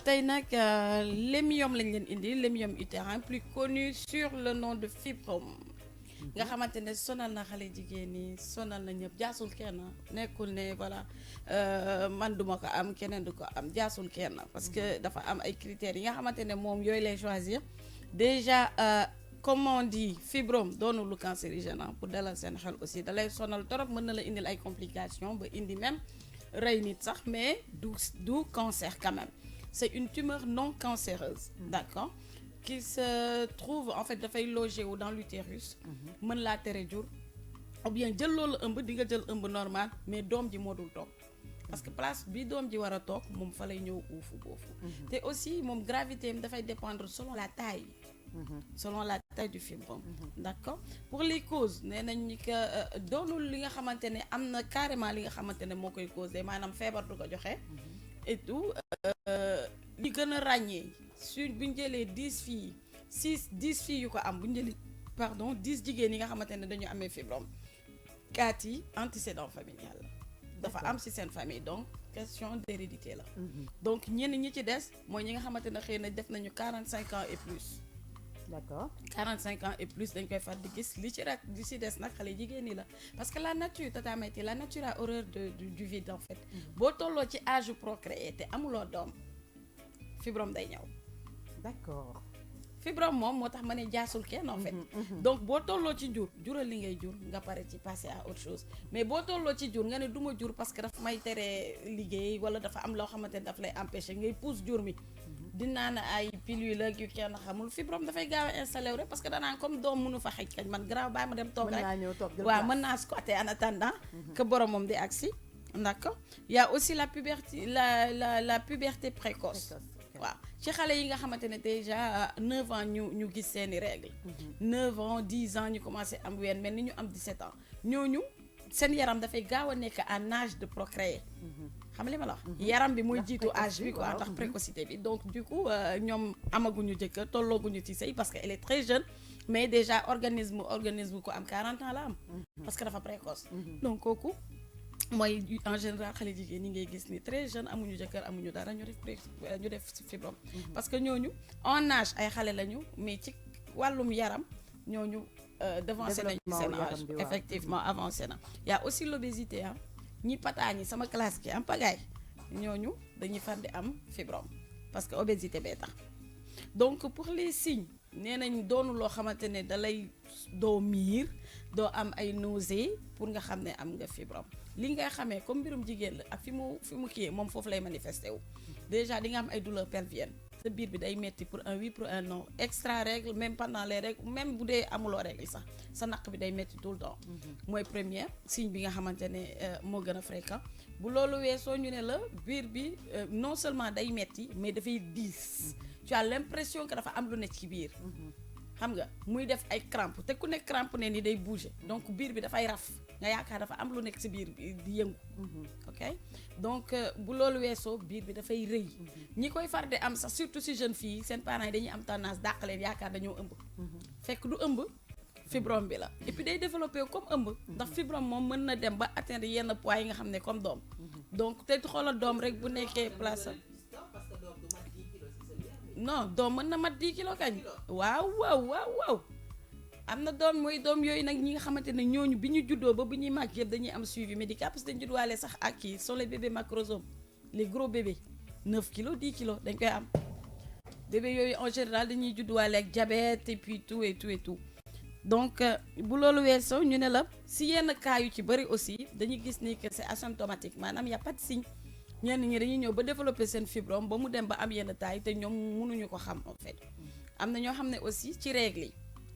tey nag lémium lañ leen indi lémium utérin plus connu sur le nom de fibrome nga xamante ne sonal na xale jigéen ñi sonal na ñëpp jaasul kenn nekkul ne voilà man duma ko am keneen du ko am jaasul kenn parce que dafa am ay critères yi nga xamante ne moom yooyu lay choisir déjà comme on dit fibrome doonul lu cancérigène pour dalal seen xel aussi dalay sonal torop mën na la indil ay complications ba indi même rey nit sax mais du cancer quand même c'est une tumeur non cancéreuse d'accord qui se trouve en fait dafay loger wu dans l'utérus mën laa tere jur ou bien jël loolu ëmb di nga jël ëmb normal mais doom ji moo dul toog parce que place bi doom ji war a toog moom fa lay ñëw uufu boofu te aussi moom gravité am dafay dépendre selon la taille selon la taille du fibrome d'accord pour les causes nee nañ ni que doonul li nga xamante ne am na carrément li nga xamante ne moo koy causé maanaam feebar du ko joxe et tout li gën a ràññee sur bu ñu jëlee 10 filles 10 filles yu ko am bu ñu jëlee pardon 10 jigéen yi nga xamante ne dañu amee fibrome 4 yi antécédent familial la dafa am ci seen famille donc question d'hérédité la donc ñenn ñi ci des mooy ñi nga xamante ne xëy na def nañu 45 ans et plus d'accord 45 ans et plus dañ koy far di gis li ci rek li ci des nag xale jigéen ñi la parce que la nature Tata Maïté la nature a horreur du vide en fait boo tolloo ci âge procréer te amuloo doom fibrome day ñëw d'accord fibrome moom moo tax ma ne jaasul kenn en fait donc boo tolloo ci jural li ngay jur nga pare ci passer à autre chose mais boo tolloo ci jur nga ne du ma jur parce que dafa may tere liggéey wala dafa am loo xamante ne daf lay empêcher ngay pousse jur mi di naan ay pilule la yu kenn xamul fibrome dafay gaaw a installé wu rek parce que danaa comme doom mënu fa xëj kañ man grave bàyyi ma dem toog rek waaw mën naa squatter en attendant que boromam di agsi d'accord il y a aussi la puberté la puberté précoce waaw ci xale yi nga xamante ne déjà 9 ans ñu gis seeni règles 9 ans 10 ans ñu commencé am ween mel ni ñu am 17 ans ñooñu seen yaram dafay gaaw a nekk en âge de procréer xam li ma la wax yaram bi mooy jiitu âge bi quoi ndax précocité bi donc du coup ñoom amaguñu jëkkër tollooguñu ci sëy parce que elle est très jeune mais déjà organisme ko am 40 ans la am parce que dafa précoce donc kooku mooy en général xale jigéen ñi ngay gis ni très jeune amuñu jëkkër amuñu dara ñu def fibrome parce que ñooñu en âge ay xale lañu mais ci wàllum yaram ñooñu devancé nañu seen âge effectivement avancé na y a aussi l'obésité ñi pataa ñi sama classe ki am pagaay ñooñu dañuy far di am fibrome parce que obésité bee tax donc pour les signes nee nañ doonu loo xamante ne dalay doo miir doo am ay nausées pour nga xam ne am nga fibrome li nga xamee comme mbirum jigéen la ak fi mu kii moom foofu lay manifesté wu déjà di nga am ay douleurs pelviennes sa biir bi day metti pour un oui pour un non extra règle même pendant les règles même bu dee amuloo règle sax sa naq bi day metti tout le temps mooy première signe bi nga xamante ne moo gën a fréquent bu loolu weesoo ñu ne la biir bi non seulement day metti mais dafay diis tu as l'impression que dafa am lu nekk ci biir xam nga muy def ay crampe te ku nekk crampe ne ni day bouger donc biir bi dafay raf nga yaakaar dafa am lu nekk ci biir bi di yëngu ok donc bu loolu weesoo biir bi dafay rëy ñi koy far di am sax surtout si jeune fille seen parents yi dañuy am tendance dàq leen yaakaar dañoo ëmb fekk du ëmb fibrome bi la et puis day développé comme ëmb ndax fibrome moom mën na dem ba atteindre yenn poids yi nga xam ne comme doom donc te xoolal doom rek bu nekkee place non doom mën na mat 10 kilos kañ waaw am na doom mooy doom yooyu nag ñi nga xamante ne ñooñu bi ñu juddoo ba bu ñuy màgg yëpp dañuy am suivi médical parce que dañu juddwaale sax ak kii sont les bébés macrosomes les gros bébés 9 kilos 10 kilos dañ koy am bébé yooyu en général dañuy juddwaale ak diabète et puis tout et tout donc bu loolu weesoo ñu ne la si yenn cas yu ci bëri aussi dañuy gis ni que c'est asymptomatique maanaam y a pas de signe ñenn ñi dañuy ñëw ba développer seen fibrome ba mu dem ba am yenn taille te ñoom mënuñu ko xam en fait am na ñoo xam ne aussi ci règle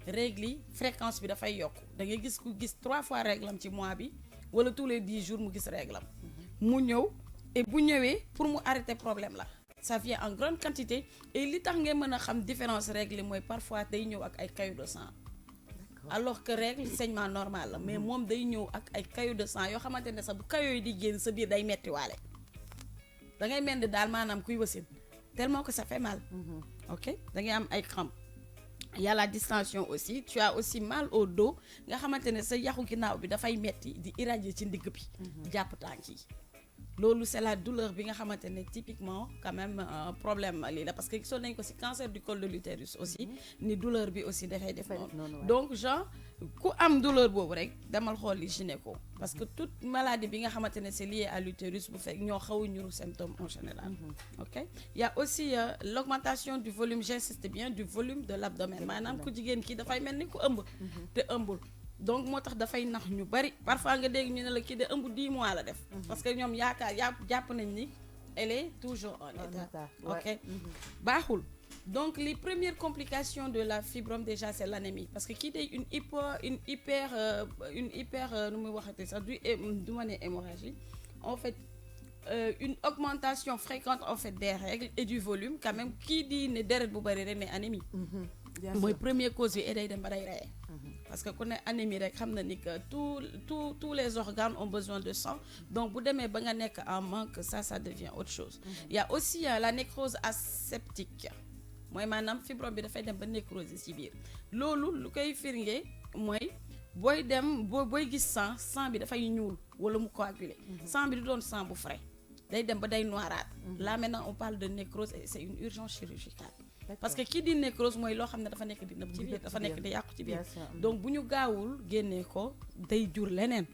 yi fréquence bi dafay yokk da ngay gis ku gis 3 fois règle am ci mois bi wala tous les 10 jours mu gis règle am mu ñëw et bu ñëwee pour mu arrêter problème la ça vient en grande quantité et li tax ngay mën a xam différence règle mooy parfois day ñëw ak ay caillots de sang alors que règle saignement normal la mais moom day ñëw ak ay caillots de sang yoo xamante ne sax bu caillots yi di génn sa biir day mettiwaale da ngay mel ni daal maanaam kuy wasin tellement que ça fait mal ok da ngay am ay crampes il y a la distension aussi tu as aussi mal au dos nga xamante ne sa yaxu ginnaaw bi dafay metti di irradier ci ndigg bi jàpp tànk yi loolu c'est la douleur bi nga xamante ne typiquement quand même problème lii la parce que gisoon nañ ko ci cancer du col de l'utérus aussi ni douleur bi aussi dafay def noonu donc genre ku am douleur boobu rek demal xool li gynéco parce que toute maladie bi nga xamante ne c'est lié à l'utérus bu fekk ñoo xaw a ñuru symptômes en général ok il y a aussi l'augmentation du volume, j'insiste bien, du volume de l'abdomen maanaam ku jigéen kii dafay mel ni ku ëmb te ëmbul donc moo tax dafay nax ñu bari parfois nga dégg ñu ne la kii de ëmb 10 mois la def parce que ñoom yaakaar jàpp nañ ni elle est toujours en état ok baaxul. Donc les premières complications de la fibrome déjà c'est l'anémie parce que kii day une hyper nu muy waxatee sax du ma ne hémorragie en fait une augmentation fréquente en fait des règles et du volume quand même kii di ne deret bu bari rek ne anémie mooy première cause yi et day dem ba day reye parce que ku ne anémie rek xam na ni que tous les organes ont besoin de sang donc bu demee ba nga nekk en manque ça devient autre chose. Il y a aussi la nécrose aseptique mooy maanaam fibrome bi dafay dem ba nécrose ci biir loolu lu koy firnde mooy booy dem booy gis sang bi dafay ñuul wala mu coagulé sang bi du doon sang bu frais day dem ba day noiraat là maintenant on parle de nécrose et c'est une urgence chirurgicale parce que kii di nécrose mooy loo xam ne dafa nekk di nëb ci biir dafa nekk di yàqu ci biir donc bu ñu gaawul génnee ko day jur leneen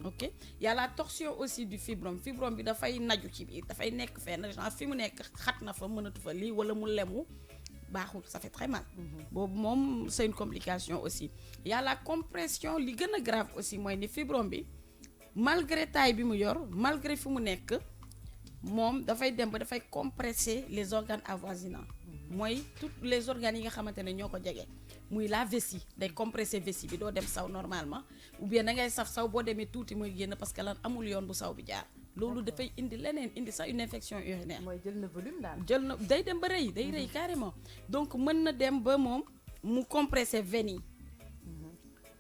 ok y a la torsion aussi du fibrome bi dafay naju ci biir dafay nekk fenn genre fi mu nekk xat na fa mënatu fa lii wala mu lemu baaxul ça fait très mal boobu moom c'est une complication aussi il y a la compression li gën a grave aussi mooy ni fibrome bi malgré taille bi mu yor malgré fi mu nekk moom dafay dem ba dafay compresser les organes avoisinants mooy tous les organes yi nga xamante ne ñoo ko jege muy la vessie day compresser vessie bi doo dem saw normalement ou bien da ngay saf saw boo demee tuuti mooy génn parce que lan amul yoon bu saw bi jaar loolu dafay indi leneen indi sax une infection urinaire. mooy jël na volume daal. jël na day dem ba rëy day rëy carrément donc mën na dem ba moom mu compresser veine yi.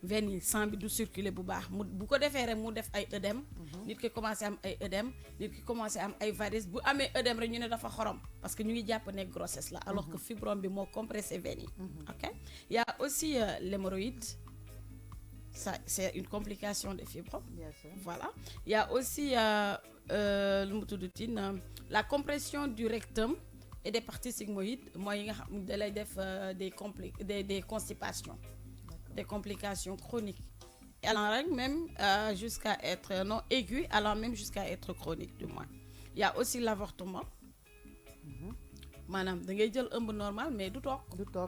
veine yi sang bi du circuler bu baax mu bu ko defee rek mu def ay œdème. nit ki commencé am ay œdème nit ki commencé am ay varices bu amee œdème rek ñu ne dafa xorom parce que ñu ngi jàpp ne grossesse la alors que fibrome bi moo compressé veine yi. ok il y a aussi l'hémorroïde. Ça, c'est une complication des fibres. Bien sûr. Voilà. Il y a aussi la compression du rectum et des parties sigmoïdes. Moi, il y a des constipations, des complications chroniques. Allant même jusqu'à être non aiguë, allant même jusqu'à être chronique du moins. Il y a aussi l'avortement. Maanaam da ngay jël ëmb normal mais du toog.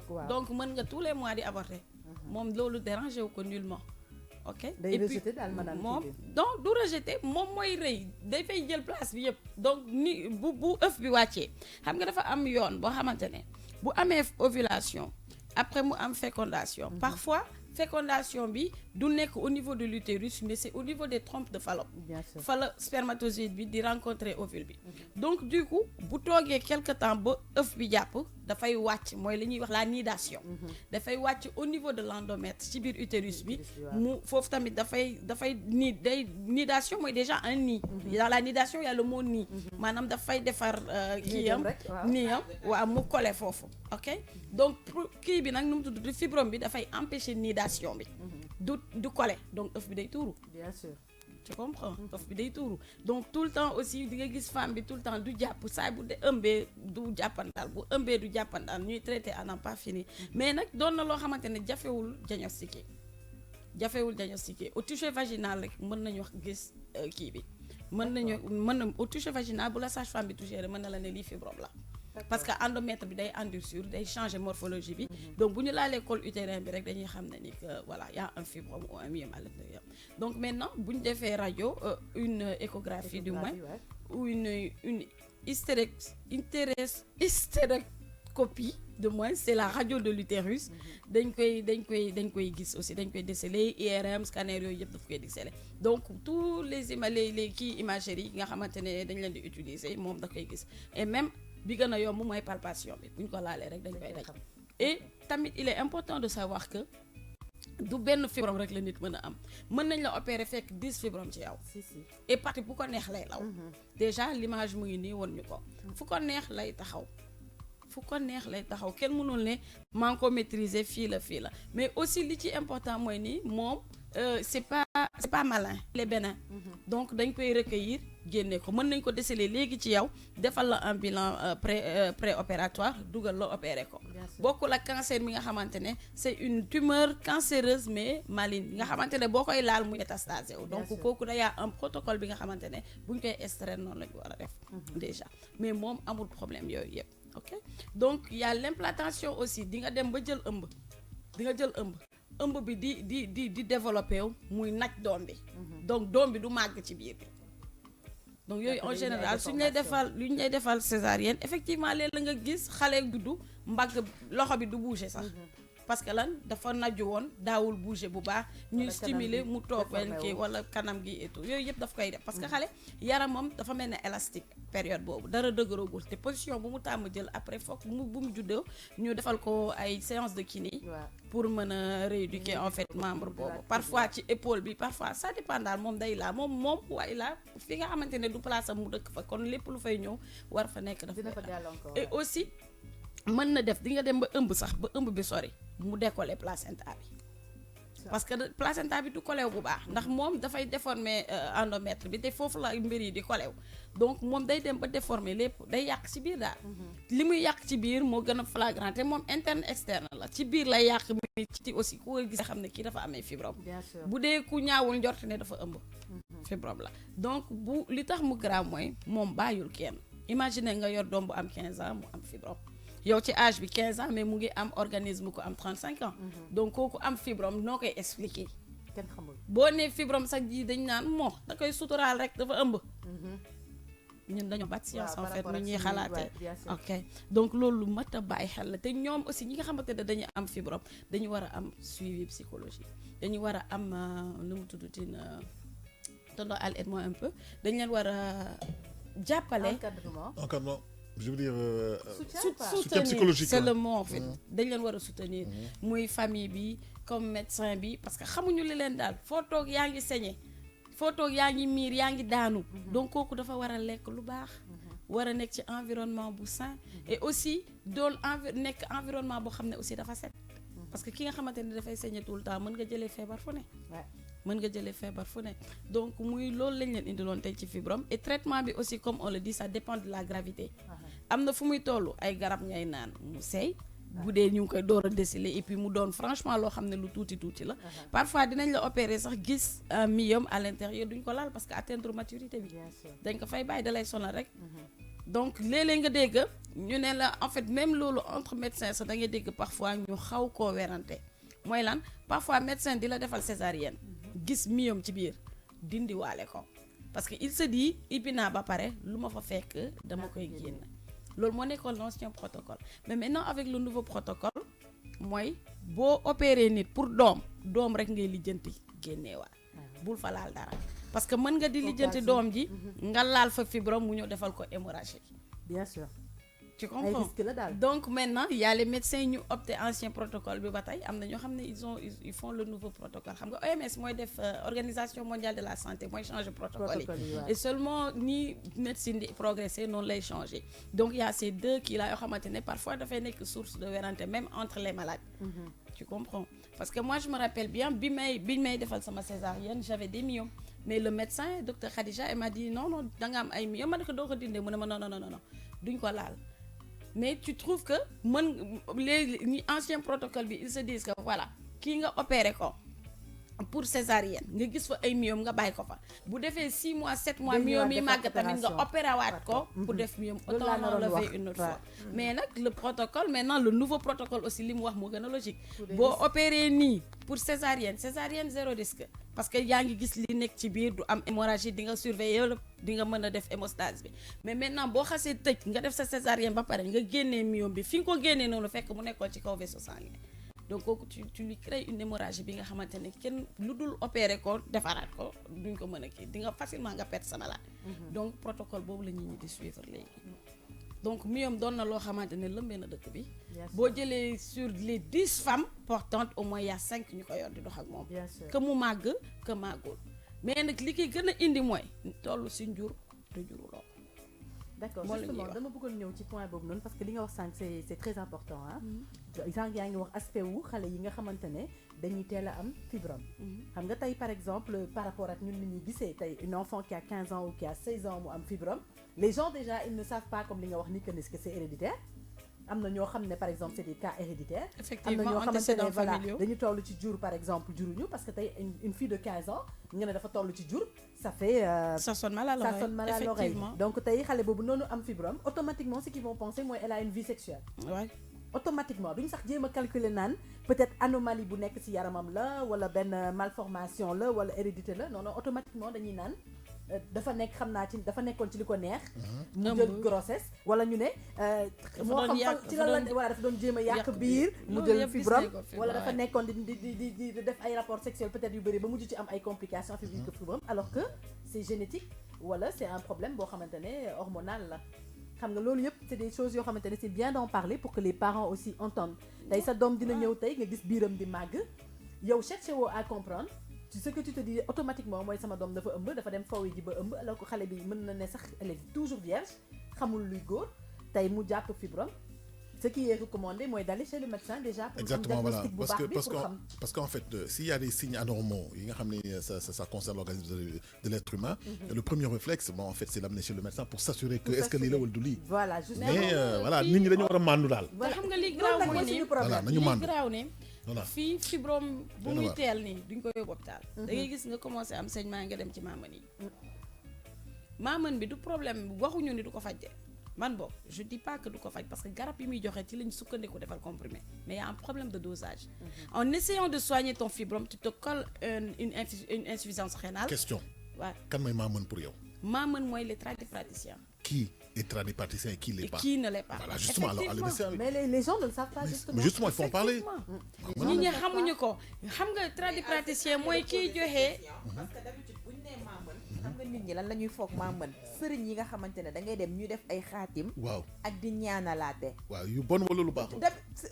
Waaw. Donc mën nga tous les mois di avorter. Moom loolu déranger wu ko nullement. ok day rejeté daal maanaam moom donc du rejeté moom mooy rëy day fay jël place bi yëpp donc ni bu œuf bi wàccee xam nga dafa am yoon boo xamante ne bu amee ovulation après mu am fécondation parfois fécondation bi du nekk au niveau de l'utérus mais c'est au niveau des trompes de Fallope. Bien sûr. fa la spermatozoïde bi di rencontrer ovule bi donc du coup bu toogee quelque temps ba œuf bi jàpp dafay wàcc mooy li ñuy wax la nidation dafay wàcc au niveau de l'endomètre ci biir utérus bi mu foofu tamit dafay nidation mooy déjà un nid dans la nidation il y a le mot nid maanaam dafay defar kii am nii am waaw mu collé foofu ok donc kii bi nag nu mu tudd fibrome bi dafay empêcher nidation bi du collé donc œuf bi day tuuru. Bien sûr. Tu comprends œuf bi day tuuru donc tout le temps aussi di nga gis femme bi tout le temps du jàpp saa bu de ëmbee du jàppandaal bu ëmbee du jàppandaal ñuy traité à n'en pas finir mais nag doon na loo xamante ne jafewul diagnostiqué au toucher vaginal rek mën nañu wax gis kii bi mën na au toucher vaginal bu la sage-femme bi touché rek mën na la ne lii fibrome la parce que endomètre bi day endurcir day changer morphologie bi donc bu ñu laalee col utérin bi rek dañuy xam ne ni que voilà y a un fibrome ou un myome à l'intérieur donc maintenant bu ñu defee radio une échographie du moins ou une hystéroscopie de moins c'est la radio de l'utérus dañ koy gis aussi dañ koy déceler IRM scanner yooyu yëpp daf koy déceler donc tous les kii imagerie yi nga xamante ne dañ leen di utiliser moom da koy gis et même bi gën a yomb mooy palpation bi bu ñu ko laalee rek dañ koy daj et tamit il est important de savoir que du benn fibrome rek la nit mën a am mën nañ la opérer fekk 10 fibromes ci yow et partie bu ko neex lay law déjà l'image mu ngi nii woon ñu ko fu ko neex lay taxaw fu ko neex lay taxaw kenn mënul ne maa ngi ko maîtriser fii la mais aussi li ci important mooy ni moom c'est pas malin les bénin donc dañ koy recueillir génne ko mën nañ ko déceler léegi ci yow defal la un bilan préopératoire dugal la opéré ko bokkul ak cancer mi nga xamante ne c'est une tumeur cancéreuse mais maligne nga xamante ne boo koy laal mu métastasé wu donc kooku da yaa un protocole bi nga xamante ne buñ koy extraire noonu la ñu war a def déjà mais moom amul problème yooyu yëpp ok donc il y a l'implantation aussi di nga dem ba jël ëmb ëmb bi di développé wu muy naj doom bi donc doom bi du màgg ci biir bi donc yooyu en général suñ lay defal césarienne effectivement léeg la nga gis xale juddu mbagg loxo bi du bouger sax parce que lan dafa naju woon daawul bouger bu baax ñuy stimuler mu toog wen kii wala kanam gi et tout yooyu yëpp daf koy def parce que xale yaramam dafa mel ne élastique période boobu dara dëgëragul te position bu mu tàmm jël après foog bu mu juddoo ñu defal ko ay séance de kiné pour mën a rééduquer en fait membre boobu parfois ci épaule bi parfois ça dépend daal moom day laa moom waaye laa fi nga xamante ne du place am mu dëkk fa kon lépp lu fay ñëw war fa nekk dafa et aussi mën na def di nga dem ba ëmb sax ba ëmb bi sori mu décoller placenta bi parce que placenta bi du kolew bu baax ndax moom dafay déformer endomètre bi te foofu la mbir yi di kolew donc moom day dem ba déformer lépp day yàq ci biir daal li muy yàq ci biir moo gën a flagrant te moom interne externe la ci biir lay yàq mi ci aussi ku gis xam ne kii dafa amee fibrome bu dee ku ñaawul njort ne dafa ëmb fibrome la donc bu li tax mu grave mooy moom bàyyul kenn imagine nga yor doom bu am 15 ans mu am fibrome yow ci âge bi 15 ans mais mu ngi am organisme ko am 35 ans donc kooku am fibrome noo koy expliquer kenn xamul boo nee fibrome sax ji dañ naan moo da koy suturaal rek dafa ëmb ñun dañoo bat science en fait nu ñuy xalaatee ok donc loolu lu mat a bàyyi xel la te ñoom aussi ñi nga xamante ne dañu am fibrome dañu war a am suivi psychologique dañu war a am nu mu tudd tin tonton Al aide-moi un peu dañ leen war a jàppale encadrement je veux dire soutien psychologique c'est le mot en fait dañ leen war a soutenir muy famille bi comme médecin bi parce que xamuñu li leen daal foo toog yaa ngi saigné foo toog yaa ngi miir yaa ngi daanu donc kooku dafa war a lekk lu baax war a nekk ci environnement bu sain et aussi doon nekk environnement boo xam ne aussi dafa set parce que ki nga xamante ne dafay saigné tout le temps mën nga jëlee feebar fu ne donc muy loolu lañ leen indiloon tey ci fibrome et traitement bi aussi comme on le dit ça dépend de la gravité am na fu muy toll ay garab ngay naan mu seey bu dee ñu ngi koy door a déceler et puis mu doon franchement loo xam ne lu tuuti la parfois dinañ la opérer sax gis un myome à l'intérieur duñ ko laal parce que atteindre maturité bi dañ ko fay bàyyi da lay sonal rek donc léeg-léeg nga dégg ñu ne la en fait même loolu entre médecins sax da ngay dégg parfois ñu xaw koo werante mooy lan parfois médecin di la defal césarienne gis myome ci biir dindiwaale ko parce que il se dit ibbi naa ba pare lu ma fa fekk dama koy génn loolu moo nekkoon l'ancien protocole mais maintenant avec le nouveau protocole mooy boo opéré nit pour doom rek ngay lijjanti génneewaat bul fa laal dara parce que mën nga di lijjanti doom ji nga laal fa fibrome mu ñëw defal ko hémorragie bien sûr tu comprends donc maintenant il y a les médecins ñu opté ancien protocole bi ba tey am na ñoo xam ne ils font le nouveau protocole xam nga OMS mooy def organisation mondiale de la santé mooy changer protocole yi et seulement ni médecine di progresser noonu lay changer donc il y a ces deux kii là yoo xamante ne parfois dafay nekk source de werante même entre les malades tu comprends parce que moi je me rappelle bien bi may defal sama césarienne j'avais des myomes mais le médecin docteur Khadija elle m'a dit non da nga am ay myomes ma ne ko doo ko dindee mu ne ma non duñ ko laal mais tu trouves que les anciens protocoles bi ils se disent que voilà kii nga opéré ko pour césarienne nga gis fa ay myome nga bàyyi ko fa bu defee 6 mois 7 mois myome yi màgg tamit nga opéré waat ko pour def myome autant l'enlever une autre fois mais nag le protocole maintenant le nouveau protocole aussi li mu wax moo gën a logique boo opéré nii pour césarienne zéro risque parce que yaa ngi gis li nekk ci biir du am hémorragie di nga surveiller di nga mën a def hémostase bi mais maintenant boo xasee tëj nga def sa césarienne ba pare nga génnee myome bi fi nga ko génnee noonu fekk mu nekkoon ci kaw vaisseau sanguin donc kooku tu lui crées une hémorragie bi nga xamante ne kenn lu dul opérer ko defaraat ko duñ ko mën a kii di nga facilement nga perdre sa malade donc protocole boobu la ñuy di suivre léegi donc myome doon na loo xamante ne lëmbee na dëkk bi boo jëlee sur les 10 femmes portantes au moins il y a 5 ñu ko yor di dox ak moom que mu màgg que màggul mais nag li koy gën a indi mooy toll si njur te juruloo d'accord moo la ñuy justement wax. dama bëggoon ñëw ci point boobu noonu parce que li nga wax sànq c'est très important ah. sànq yaa ngi wax aspect wu xale yi nga xamante ne dañuy teel a am fibrome. xam nga tey par exemple par rapport ak ñun ni ñuy gisee tey une enfant qui a 15 ans ou qui a 16 ans mu am fibrome les gens déjà ils ne savent pas comme li nga wax ni que c'est héréditaire. am na ñoo xam ne par exemple c'est des cas héréditaires. Effectivement, am na ñoo xamante ne antécédents voilà familiaux. dañu toll ci jur par exemple juruñu parce que tey une fille de 15 ans nga ne dafa toll ci jur ça fait. ça sonne mal à l'oreille. ça sonne mal à l'oreille Effectivement. donc tey xale boobu noonu am fibrome automatiquement ce qu'ils vont penser mooy elle a une vie sexuelle. Ouais. automatiquement duñ sax jéem a calculer naan peut-être anomalie bu nekk ci yaramam la wala benn malformation la wala hérédité la non non automatiquement dañuy naan dafa nekk xam naa ci dafa nekkoon ci li ko neex. mu jël grossesse wala ñu ne. moo doon xam yàq fan ci lan la wala dafa doon jéem a yàq biir. mu loolu jël yëpp gis fibrome nañ ko fi, wala dafa ouais. nekkoon di def ay rapports sexuels peut-être yu bëri ba mujj ci am ay complications affaire que fibrome alors que c'est génétique wala c'est un problème boo xamante ne hormonal la. xam nga loolu yëpp c'est des choses yoo xamante ne c'est bien d'en parler pour que les parents aussi entendent tey sa doom dina ñëw tey nga gis biiram di màgg yow cherché woo à comprendre ce que tu te dis automatiquement mooy sama doom dafa ëmb dafa dem fawi ji ba ëmb alors que xale bi mën na ne sax elle est toujours vierge xamul luy góor tey mu jàpp fibrome ce qui est recommandé mooy d'aller chez le médecin déjà pour Exactement, voilà. diagnostic bu baax bi pour xam Parce qu'en fait, s'il y a des signes anormaux, ça concerne l'organisme de l'être humain, le premier réflexe, bon, en fait, c'est l'amener chez le médecin pour s'assurer que est-ce que l'île ou le douli. voilà justement Mais voilà, nit ñi dañu war a mandu daal. te xam nga li loolu graaw nag mooy mooy ne suñu Voilà, problème nañu li mandu. graaw ne Voilà. fii fibrome bu Dana muy waar. teel nii duñ ko yóbbu hôpital da ngay gis nga commencé am saignement nga dem ci maaman yi maaman bi du problème waxuñu ni du ko faj de man boobu je dis pas que du ko faj parce que garab yi muy joxe ci lañ sukkandiku defal comprimé mais il y a un problème de dosage en essayant de soigner ton fibrome tu te colles une insuffisance rénale Question. waaw Kan mooy maa mën pour yow? maaman mooy les tradipraticiens Qui est tradipraticien et qui l'est et pas? qui ne l'est pas Voilà, justement, alors, allez, Effectivement. mais les gens ne le savent pas mais justement, il faut en parler. nit ñi xamuñu ko xam nga tradipraticien mooy kiy joxe parce que d'habitude bu ñu nee maa mën xam nga nit ñi lan la ñuy foog maa mën sëriñ yi nga xamante ne da ngay dem ñuy def ay xaatim Waaw, ak di ñaanalaate waaw, yu bon wala lu baax.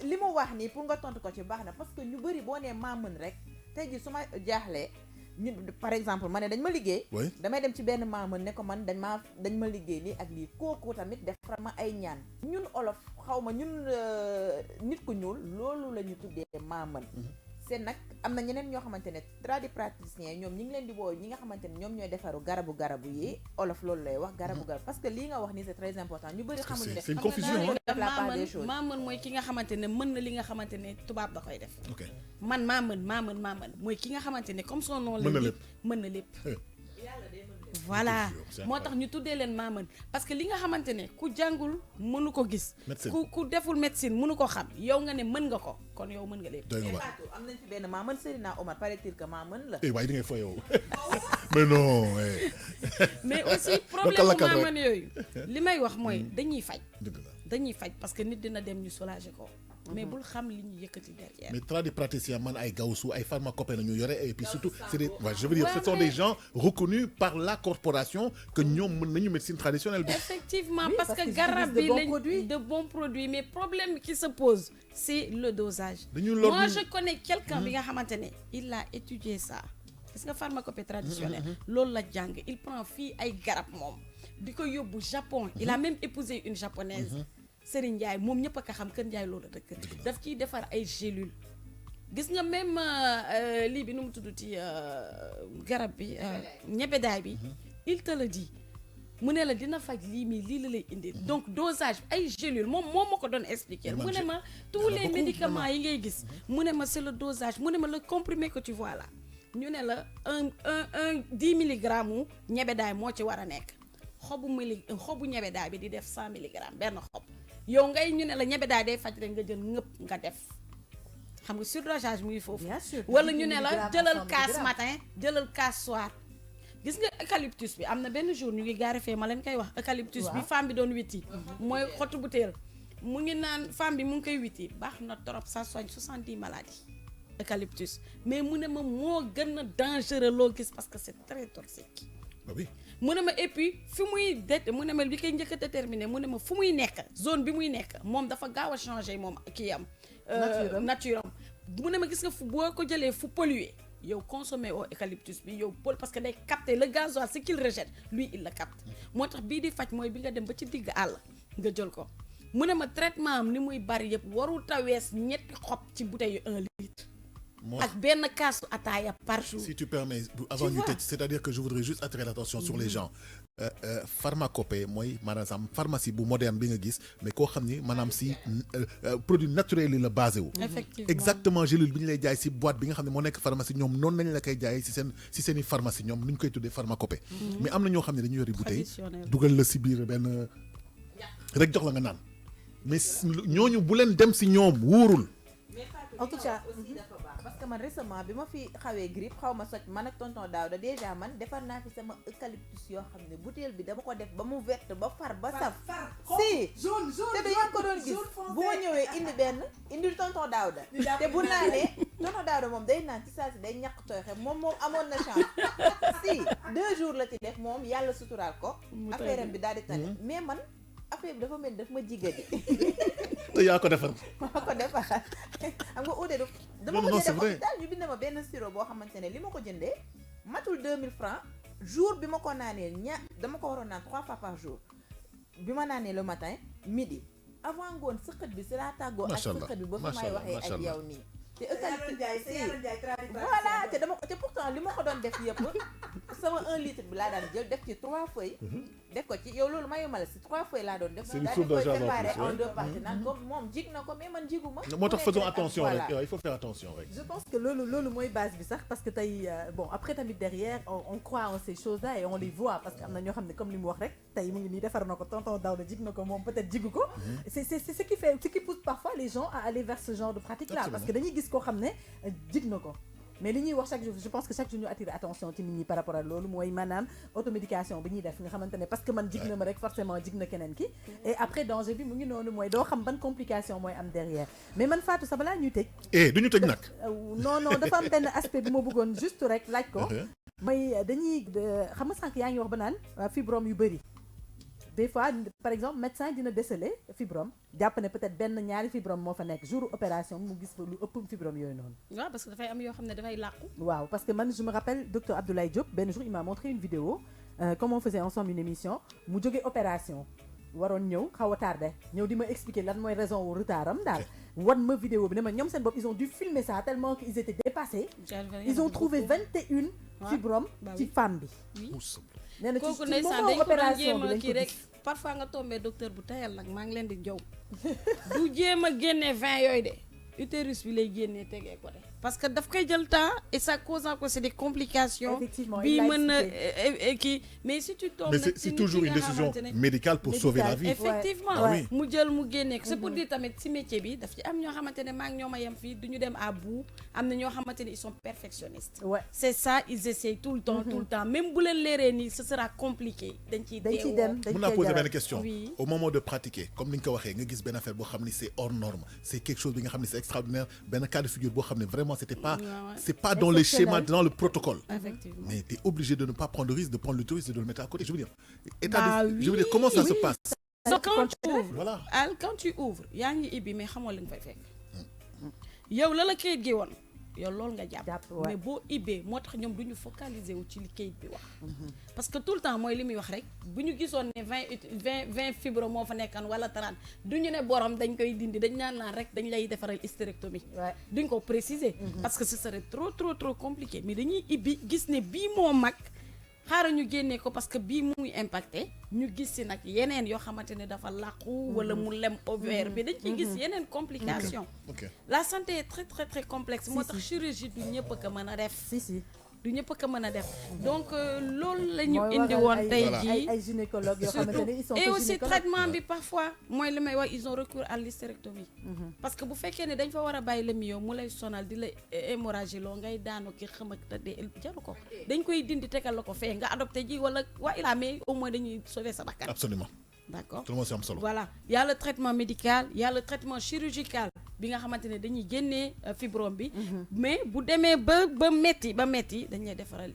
li mu wax nii pour nga tontu ko ci baax na parce que ñu bëri boo nee maa mën rek tey ji su ma jaaxlee ñun par exemple ma ne dañ ma liggéey Oui. damay dem ci benn maa mën ne ko man dañ ma liggéey lii ak lii kooku tamit defar ma ay ñaan ñun olof xaw ma ñun nit ku ñuul loolu la ñu tuddee maa mën c'est nag am na ñeneen ñoo xamante ne tradipraticien ñoom ñi ngi leen di woo ñi nga xamante ne ñoom ñooy defaru garabu yi olof loolu lay wax garabu parce que lii nga wax ni c'est très important ñu bëri xamuñu ne c'est une confusion, hein. def la part des choses maa mën mooy ki nga xamante ne mën na li nga xamante ne tubaab da koy def Ok. man maa mën mooy ki nga xamante ne comme son nom Mën na la lépp. mën na lépp Eh. voilà C'est moo tax ñu tuddee leen maa mën parce que li nga xamante ne ku jàngul mënu ko gis Médecine. ku deful médecine mënu ko xam yow nga ne mën nga ko kon yow mën nga lépp Doy nga waar. Fatou am nañ fi benn maa mën Seydina Omar paraît-il que maa mën la Eh, waaye di ngay fo yow. Mais non, eh. mais aussi problème lakkal maa rek. mën yooyu li may wax mooy dañuy faj Dëgg la. dañuy faj parce que nit dina dem ñu soulager ko mais bul xam li ñu yëkkati derrière Mais tradipraticiens, man, ay gawsu, ay pharmacopées, ñu yore, et puis surtout, c'est des, ouais, je veux dire, Ouais, ce sont mais- des gens reconnus par la corporation que ñoom mën nañu médecine traditionnelle bi. effectivement Oui, parce parce que qu'ils garab utilisent bi de bons lañ produits. de bons produits mais problème qui se pose c'est le dosage Dañu lor moi nit- je connais quelqu'un bi nga xamante ne il a étudié ça gis nga pharmacopée traditionnelle loolu la jàng il prend fii ay garab moom di ko yóbbu Japon il a même épousé une japonaise Serigne Ndiaye moom ñëpp a ko xam Kër Ndiaye loolu dëkk daf ciy defar ay gélules gis nga même lii bi nu mu tudd ci garab bi ñebedaay bi il te le dit mu ne la dina faj lii mii lii la lay indi donc dosage ay gélules moom ma ko doon expliquer mu ne ma tous les médicaments yi ngay gis mu ne ma c'est le dosage mu ne ma le comprimé que tu vois là ñu ne la un 10 milligrammes mu ñebedaay moo ci war a nekk xobu ñebedaay bi di def 100 milligrammes benn xob yow ngay ñu ne la ñebedaay day faj rek nga jël ngëpp nga def xam nga surdosage mu ngi foofu Bien sûr. wala ñu ne la 10 jëlal milligrammes, kaas 100 matin jëlal kaas soir gis nga eucalyptus bi am na benn jour ñu ngi gaare fee ma leen koy wax eucalyptus bi Waaw. femme bi doon witti mooy xottu butéel mu ngi naan femme bi mu ngi koy witti baax na trop ça soigne 70 maladies eucalyptus mais mu ne ma moo gën a dangereux loo gis parce que c'est très toxique Bah oui. mu ne ma et puis fi muy mu ne ma li koy njëkk a déterminer mu ne ma fu muy nekk zone bi muy nekk moom dafa gaaw a changer moom kii am Nature am. nature am mu ne ma gis nga fu boo ko jëlee fu pollué yow consommer au eucalyptus bi yow parce que day capter le gasoil ce qu'il rejette lui il le capte moo tax bii di faj mooy bi nga dem ba ci digg àll nga jël ko mu ne ma traitement am ni muy bari yëpp warul tawees ñetti xob ci bouteille yu 1 litre ak benn kaasu ataaya par jour. Si tu permets, avant ñu tëj, c'est-à-dire que je voudrais juste attirer l'attention sur les gens. Pharmacopée mooy maanaam pharmacie bu moderne bi nga gis mais koo xam ni maanaam si produit naturel yi la basé wu. Effectivement exactement gélule bi ñu lay jaay si boîte bi nga xam ne moo nekk pharmacie ñoom noonu nañ la koy jaayee si seen i pharmacie ñoom nu ñu koy tuddee pharmacopée. mais am na ñoo xam ne dañuy yori bouteille dugal la si biir benn rek jox la nga naan mais ñooñu bu leen dem si ñoom wóorul. en tout cas aussi dafa baax parce que man récemment bi ma fi xawee grippe xaw ma soj man ak tonton Daouda déjà man defar naa fi sama eucalyptus yoo xam ne bouteille bi dama ko def ba mu verte ba far ba saf si te da yaa ko doon gis bu ma ñëwee indi tonton Daouda te bu naanee tonton Daouda moom day naan ci saa si day ñàkk tooy xew moom amoon na chance si 2 jours la ci def moom yàlla suturaal ko affaire am bi daal di tane mais man affaire bi dafa mel daf ma jigadi te yaa ko defar. maa ko defar xam nga uude du dama ko jëndee hôpital ñu bind ma benn sirop boo xamante ne li ma ko jëndee matul 2000 francs jour bi ma ko naanee dama ko waroon naan 3 fois par jour bi ma naanee le matin midi avant ngoon sëqët bi si laa tàggoo ak sëqët bi ba fi may waxee ak yow nii te voilà te pourtant li ma ko doon def yëpp sama 1 litre bi laa daan jël def ci 3 feuilles def ko ci yow loolu mayu ma la si 3 feuilles laa doon def daal di koy séparer en 2 parties naan ko moom jig na ko mais man jigu ma moo tax faisons attention rek il faut faire attention rek je pense que loolu mooy base bi sax parce que tey bon après tamit derrière on croit en ces choses là et on les voit parce que am na ñoo xam ne comme li mu wax rek tey mu ngi nii defar na ko tonton Daouda jig na ko moom peut-être jigu ko c'est ce qui pousse parfois les gens à aller vers ce genre de pratique là parce que dañuy gis koo xam ne jig na ko mais li ñuy wax chaque jour je pense que chaque jour ñu attirer attention ci nit ñi par rapport à loolu mooy maanaam automédication bi ñuy def nga xamante ne parce que man jig na ma rek forcément jig na keneen ki et après danger bi mu ngi noonu mooy doo xam ban complication mooy am derrière mais man Fatou sa balaa ñuy tëj du ñu tëj nag non dafa am benn aspect bi ma bëggoon juste rek laaj ko mooy dañuy xam nga sànq yaa ngi wax ba naan fibrome yu bëri des fois par exemple médecin dina déceler fibrome jàpp ne peut-être benn ñaari fibrome moo fa nekk jour opération mu gis fa lu ëpp fibrome yooyu noonu. waaw parce que dafay am yoo xam ne dafay làqu. waaw parce que man je me rappelle docteur Abdoulaye Diop benn jour il m'a montré une vidéo comme on faisait ensemble une émission mu jógee opération waroon ñëw xaw a tardé ñëw di ma expliquer lan mooy raison wu retard am daal wan ma vidéo bi ne ma ñoom seen bopp ils ont dû filmer ça tellement qu'ils étaient dépassés. ils ont trouvé 21 fibromes ci femme bi. nee na kooku ndeysaan dañ ko doon jéem a kii rek parfois nga tombé docteur bu tayal nag maa ngi leen di jow du jéem a génnee 20 yooyu de utérus bi lay génnee tegee ko de parce que daf koy jël temps et ça cause en quoi c'est des complications bii mën na kii mais si tu tombes mais c'est toujours une décision médicale pour sauver la vie effectivement mu jël mu génnee ko c'est pour dire tamit si métier bi daf ci am ñoo xamante ne maa ngi ñoom a yem fii du ñu dem à bout am na ñoo xamante ne ils sont perfectionnistes c'est ça ils essayent tout le temps même bu leen leeree nii ce sera compliqué dañ ciy dem mën naa poser benn question au moment de pratiquer comme ni nga ko waxee nga gis benn affaire boo xam ni c'est hors norme c'est quelque chose bi nga xam ni c'est extraordinaire benn cas de figure boo xam ne vraiment c'est pas dans les schémas dans le protocole mais t'es obligé de ne pas prendre le risque de prendre le touriste et de le mettre à côté je veux dire je veux dire comment ça se passe donc quand tu ouvres yaa ngi ibbi mais xamoo li nga fay fekk yow la kayit gi woon yow loolu nga jàpp mais boo ibbee moo tax ñoom duñu focaliser wu ci li kayit bi wax parce que tout le temps mooy li muy wax rek bu ñu gisoon ne 20 fibres moo fa nekkan wala 30 duñu ne borom dañ koy dindi dañ naan rek dañ lay defaral hystérectomie duñ ko préciser parce que ce serait trop compliqué mais dañuy ibbi gis ne bii moo mag xaaral ñu génnee ko parce que bii muy impacté ñu gis si nag yeneen yoo xamante ne dafa làqu wala mu lem ovaire bi dañ ciy gis yeneen complication la santé est très très complexe moo tax chirurgie du ñëpp a ko mën a def du ñëpp a ko mën a def donc loolu la ñu indi woon tey jii ay gynécologues yoo xamante ne ils sont et aussi traitement bi parfois mooy li may wax ils ont recours à l'hystérectomie parce que bu fekkee ne dañ fa war a bàyyi la myo mu lay sonal di la hémorragie loo ngay daanu ki xam ak te dee jaru ko dañ koy dindi tegal la ko fee nga adopté ji wala waa ilaa mais au moins dañuy sauver sa bakkan absolument d'accord tout le monde c'est am solo voilà y a le traitement médical y a le traitement chirurgical bi nga xamante ne dañuy génnee fibrome bi mais bu demee ba metti dañ lay defaral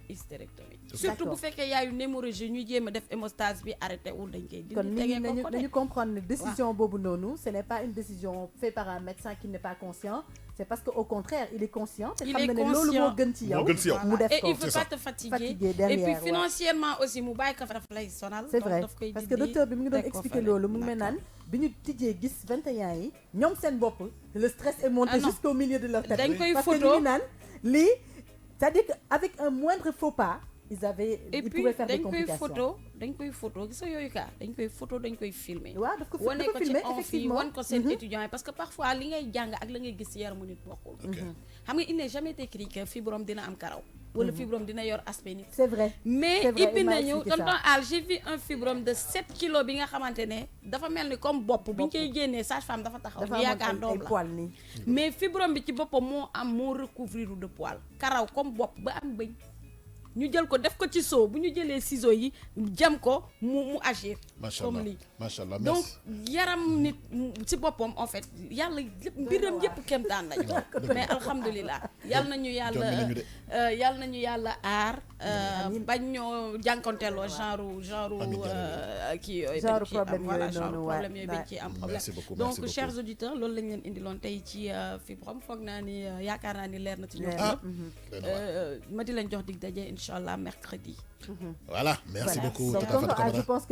hystérectomie surtout bu fekkee y a une hémorragie ñuy jéem a def hémostase bi arrêté wul dañ koy dindi tegee ko nañu comprendre ne décision boobu noonu ce n'est pas une décision faite par un médecin qui n'est pas conscient c'est parce que au contraire il est conscient te Il xam est na ne loolu moo conscient. gën ci yow moo gën ci yow. mu def et ko il faut C'est pas ça. te fatiguer Fatiguer et derrière, puis ouais. financièrement aussi mu bàyyi ko fa daf lay sonal c'est donc vrai daf koy parce que dindi, docteur bi mu ngi doon teg ko expliquer fële. loolu mu ngi may naan bi ñu tijjee gis 21 yi ñoom seen bopp le stress est monté Ah non. jusqu'au milieu de leur tête Dañ koy parce que photo. ñu ngi naan lii c'est-à-dire que avec un moindre faux pas ils et ils puis pouvaient faire des dañ koy complications photo gis nga yooyu kaa dañ koy photo dañ koy filmer waaw daf ko wane dafa ko ci filmer on fii effectivement wan ko seen étudiants yi parce que parfois li ngay jàng ak la ngay gis ci yaramu nit bokkul xam nga il n'est jamais écrit que fibrome dina am karaw wala fibrome dina yor aspect nit c'est vrai mais C'est vrai, ibbi il m'a nañu expliqué tonton ça. Al j'ai vu un fibrome de 7 kilos bi nga xamante ne dafa mel ni comme bopp bi ñu koy génnee sage-femme dafa taxaw dafa ñu yaakaar amoon doom ay la poils nii mais fibrome bi ci boppam moo recouvrir de poils karaw comme bopp ba am bëñ ñu jël ko def ko ci seau bu ñu jëlee ciseaux yi jam ko mu agir macha comme allah lii macha allah donc merci. yaram nit ci boppam en fait yàlla lépp mbiram yëpp kéemtaan lañu mais alhamdulilah yàlla nañu Jommi nañu de. yàlla nañu yàlla aar Amiin. bañ ñoo jànkonteeloo genre Amiin, kii yooyu Genre bañ ciy am problème voilà yooyu genre noonu, problème ouais, yooyu bañ ouais. ciy am problème Merci beaucoup, donc merci beaucoup. chers auditeurs loolu lañ leen indiloon tey ci fibrome foog naa ni yaakaar naa ni leer na ci ñoom Ah, ma di leen jox dig daje incha allah mercredi voilà merci Voilà. beaucoup Donc, Tata tonton Fatou Al, Camara. je pense que